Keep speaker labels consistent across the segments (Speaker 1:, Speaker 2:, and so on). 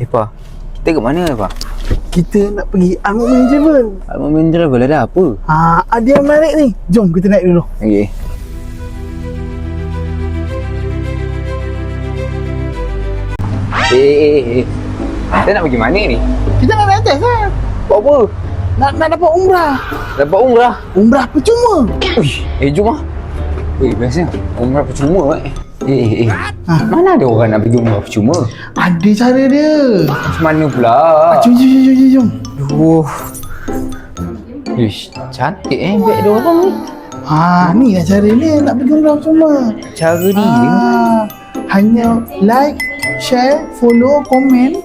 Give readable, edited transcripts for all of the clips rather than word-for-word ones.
Speaker 1: Pa, kita ke mana Pa?
Speaker 2: Kita nak pergi Al-Mu'min Travel.
Speaker 1: Al-Mu'min Travel ada apa?
Speaker 2: Ada yang menarik ni. Jom kita naik dulu.
Speaker 1: Okey. Kita nak pergi mana ni?
Speaker 2: Kita nak naik atas kan?
Speaker 1: Buat apa?
Speaker 2: Nak dapat umrah.
Speaker 1: Dapat umrah?
Speaker 2: Umrah percuma.
Speaker 1: Uish, jom lah. Bestnya umrah percuma Mana ada orang nak pergi umrah percuma?
Speaker 2: Ada cara dia.
Speaker 1: Macam mana pula?
Speaker 2: Jom.
Speaker 1: Aduh. Ish, cantik beg dia orang ni.
Speaker 2: Ni lah cara dia nak pergi umrah percuma.
Speaker 1: Cara dia
Speaker 2: Hanya like, share, follow, komen.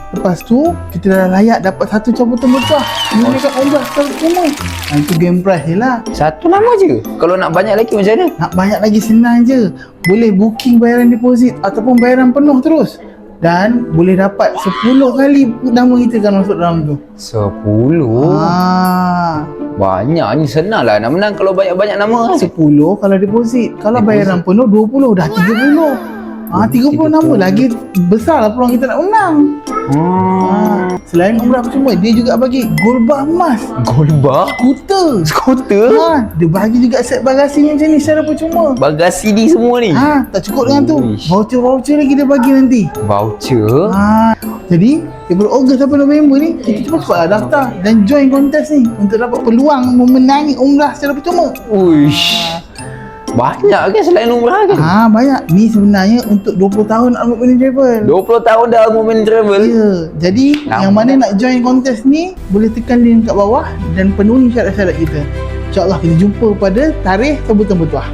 Speaker 2: Lepas tu kita dah layak dapat satu cabutan berkah. Ini dekat umrah secara percuma. Itu game prize je lah.
Speaker 1: satu nama je. Kalau nak banyak lagi macam mana?
Speaker 2: Nak banyak lagi senang je. Boleh booking bayaran deposit ataupun bayaran penuh terus. Dan boleh dapat 10 kali nama kita kan masuk dalam tu.
Speaker 1: 10? Banyak ni, senang lah nak menang kalau banyak-banyak nama.
Speaker 2: 10 kalau deposit. Kalau bayaran penuh 20 dah 30. 30 nama lagi besar lah peluang kita nak menang. Selain umrah percuma, dia juga bagi gold bar emas.
Speaker 1: Gold bar? Skuter?
Speaker 2: Dia bagi juga set bagasi macam ni secara percuma.
Speaker 1: Bagasi CD semua ni?
Speaker 2: Tak cukup dengan tu. Voucher lagi dia bagi nanti.
Speaker 1: Voucher?
Speaker 2: Jadi daripada Ogos sampai November ni, kita cepat-cepatlah daftar dan join kontes ni untuk dapat peluang memenangi umrah secara percuma.
Speaker 1: Uish, banyak ke selain umrah ke?
Speaker 2: Banyak. Ni sebenarnya untuk 20 tahun Al-Mu'min Travel.
Speaker 1: 20 tahun dah Al-Mu'min Travel?
Speaker 2: Ya. Jadi yang mana nak join kontes ni, boleh tekan link kat bawah dan penuhi syarat-syarat kita. InsyaAllah kita jumpa pada tarikh sebutan bertuah.